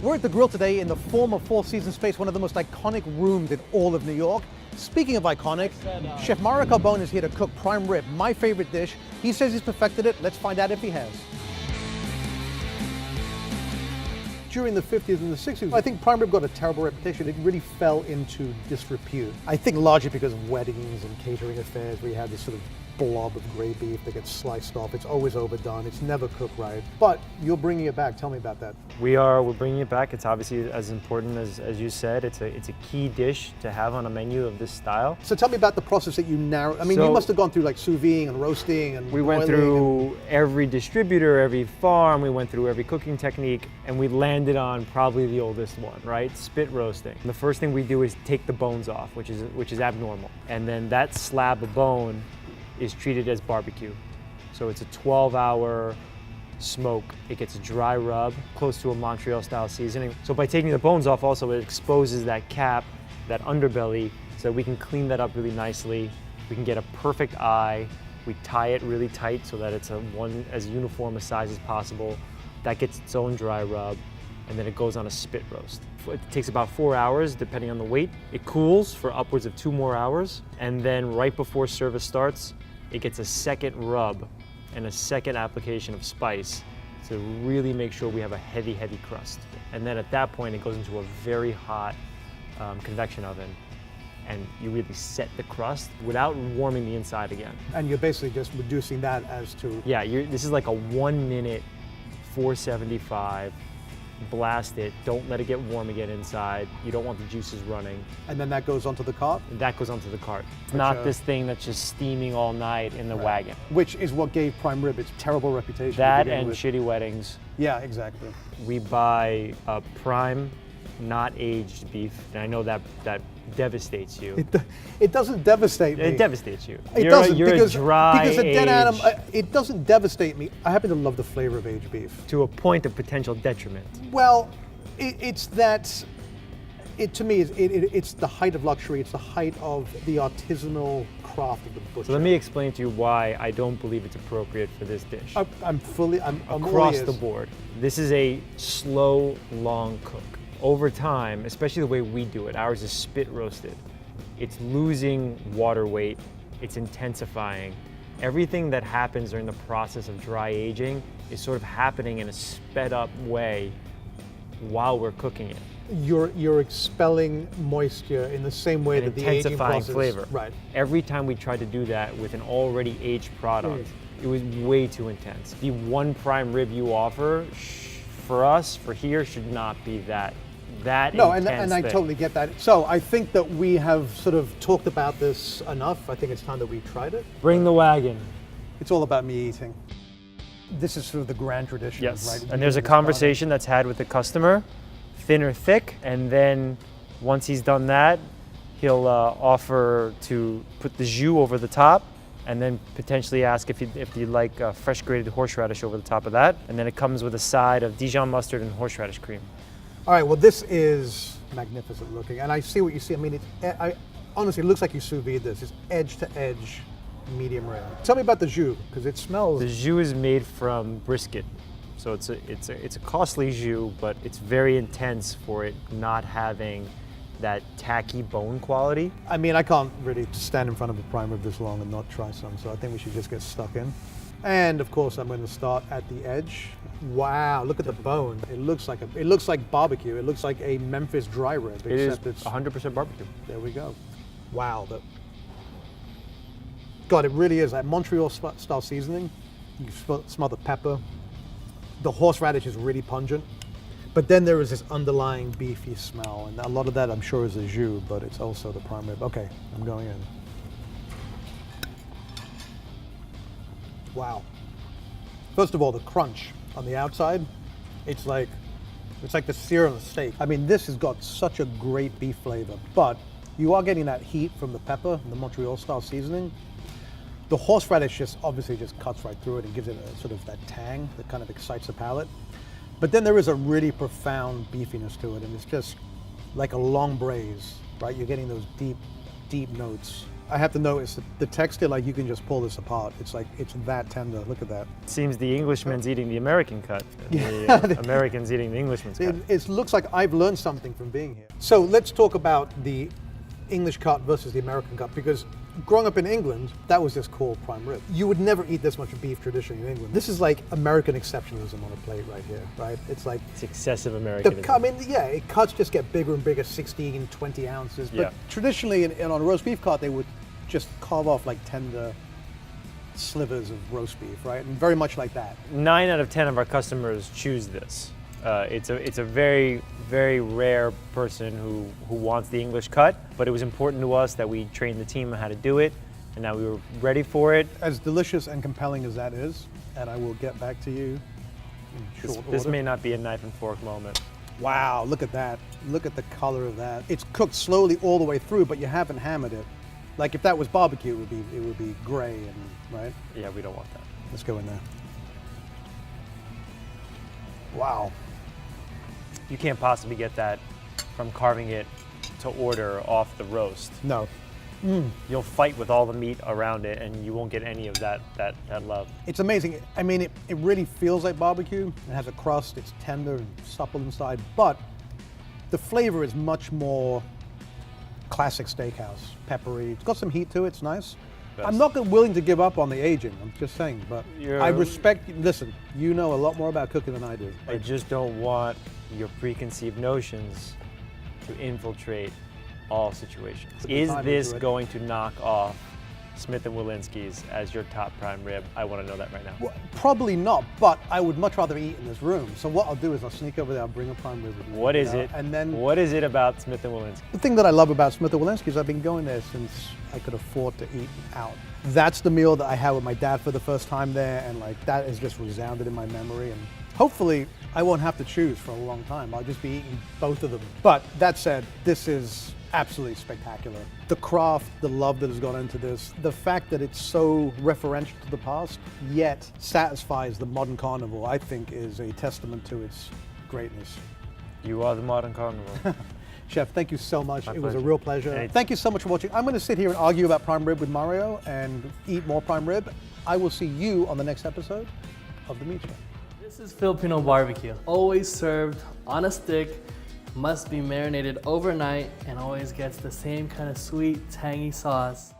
We're at the grill today in the former Four Seasons space, one of the most iconic rooms in all of New York. Speaking of iconic, Chef Mario Carbone is here to cook prime rib, my favorite dish. He says he's perfected it. Let's find out if he has. During the 50s and the 60s, I think prime rib got a terrible reputation. It really fell into disrepute. I think largely because of weddings and catering affairs where you have this sort of blob of gray beef that gets sliced off. It's always overdone. It's never cooked right. But you're bringing it back. Tell me about that. We're bringing it back. It's obviously as important as you said. It's a key dish to have on a menu of this style. So tell me about the process that you narrow. I mean, you must have gone through like sous vide and roasting and we went through every distributor, every farm. We went through every cooking technique, and we landed on probably the oldest one, right? Spit roasting. And the first thing we do is take the bones off, which is abnormal, and then that slab of bone is treated as barbecue. So it's a 12-hour smoke. It gets a dry rub, close to a Montreal style seasoning. So by taking the bones off also, it exposes that cap, that underbelly, so we can clean that up really nicely. We can get a perfect eye. We tie it really tight so that it's as uniform a size as possible. That gets its own dry rub, and then it goes on a spit roast. It takes about 4 hours depending on the weight. It cools for upwards of 2 more hours, and then right before service starts, it gets a second rub and a second application of spice to really make sure we have a heavy, heavy crust. And then at that point, it goes into a very hot convection oven, and you really set the crust without warming the inside again. And you're basically just reducing that as to... Yeah, this is like a 1 minute, 475, blast it, don't let it get warm again inside. You don't want the juices running. And then that goes onto the cart? And that goes onto the cart. It's not this thing that's just steaming all night in the wagon. Which is what gave prime rib its terrible reputation. That and shitty weddings. Yeah, exactly. We buy prime, not aged beef, and I know that devastates you. It doesn't devastate me. It devastates you. You're because a dead animal. It doesn't devastate me. I happen to love the flavor of aged beef. To a point of potential detriment. Well, it's that. To me, it's the height of luxury. It's the height of the artisanal craft of the butcher. So let me explain to you why I don't believe it's appropriate for this dish. I'm across the board. This is a slow, long cook. Over time, especially the way we do it, ours is spit roasted. It's losing water weight, it's intensifying. Everything that happens during the process of dry aging is sort of happening in a sped up way while we're cooking it. You're expelling moisture in the same way that the aging process. Flavor. Right. Every time we tried to do that with an already aged product, it was way too intense. The one prime rib you offer, for us, for here, should not be that no, intense and I totally get that. So I think that we have sort of talked about this enough. I think it's time that we tried it. Bring the wagon. It's all about me eating. This is sort of the grand tradition, yes. right? And there's a conversation that's had with the customer, thin or thick, and then once he's done that, he'll offer to put the jus over the top, and then potentially ask if you'd like fresh grated horseradish over the top of that. And then it comes with a side of Dijon mustard and horseradish cream. All right, well, this is magnificent looking. And I see what you see. I mean, honestly, it looks like you sous vide this. It's edge to edge, medium rare. Tell me about the jus, because it smells. The jus is made from brisket. So it's a costly jus, but it's very intense for it not having that tacky bone quality. I mean, I can't really stand in front of a prime rib this long and not try some, so I think we should just get stuck in. And of course, I'm going to start at the edge. Wow, look at the bone. It looks like barbecue. It looks like a Memphis dry rib. It is 100% barbecue. There we go. Wow. God, it really is. That Montreal style seasoning. You smell the pepper. The horseradish is really pungent. But then there is this underlying beefy smell, and a lot of that I'm sure is the jus, but it's also the prime rib. Okay, I'm going in. Wow. First of all, the crunch on the outside, it's like the sear on a steak. I mean, this has got such a great beef flavor, but you are getting that heat from the pepper, the Montreal style seasoning. The horseradish obviously just cuts right through it and gives it a sort of that tang that kind of excites the palate. But then there is a really profound beefiness to it, and it's just like a long braise, right? You're getting those deep, deep notes I have to notice that the texture, like you can just pull this apart. It's like, it's that tender. Look at that. Seems the Englishman's eating the American cut, and the American's eating the Englishman's cut. It looks like I've learned something from being here. So let's talk about the English cut versus the American cut, because growing up in England, that was just called prime rib. You would never eat this much beef traditionally in England. This is like American exceptionalism on a plate right here, right? It's like, It's excessive Americanism. Cuts just get bigger and bigger, 16, 20 ounces. But Yeah. traditionally, on a roast beef cut, they would just carve off like tender slivers of roast beef, right? And very much like that. 9 out of 10 of our customers choose this. It's a very, very rare person who wants the English cut, but it was important to us that we trained the team on how to do it, and now we were ready for it. As delicious and compelling as that is, and I will get back to you in short This order. may not be a knife and fork moment. Wow, look at that. Look at the color of that. It's cooked slowly all the way through, but you haven't hammered it. Like if that was barbecue, it would be gray and right. Yeah, we don't want that. Let's go in there. Wow. You can't possibly get that from carving it to order off the roast. No, You'll fight with all the meat around it, and you won't get any of that love. it's amazing. I mean, it really feels like barbecue. It has a crust. It's tender and supple inside, but the flavor is much more classic steakhouse, peppery. It's got some heat to it. It's nice. Best. I'm not willing to give up on the aging. I'm just saying, but You're- I respect. Listen, you know a lot more about cooking than I do. I just don't want your preconceived notions to infiltrate all situations. Put the Is time this into it. going to knock off Smith & Wollensky's as your top prime rib? I want to know that right now. Well, probably not, but I would much rather eat in this room. So what I'll do is I'll sneak over there. I'll bring a prime rib with me. What you is know, it? And then What is it about Smith & Wollensky? the thing that I love about Smith & Wollensky is I've been going there since I could afford to eat out. That's the meal that I had with my dad for the first time there, and like that has just resounded in my memory. And hopefully I won't have to choose for a long time. I'll just be eating both of them. But that said, this is absolutely spectacular. The craft, the love that has gone into this, the fact that it's so referential to the past, yet satisfies the modern carnivore, I think is a testament to its greatness. You are the modern carnivore. Chef, thank you so much. My It was a pleasure. real pleasure. Anytime. Thank you so much for watching. I'm going to sit here and argue about prime rib with Mario and eat more prime rib. I will see you on the next episode of The Meat Show. This is Filipino barbecue. Always served on a stick, must be marinated overnight, and always gets the same kind of sweet, tangy sauce.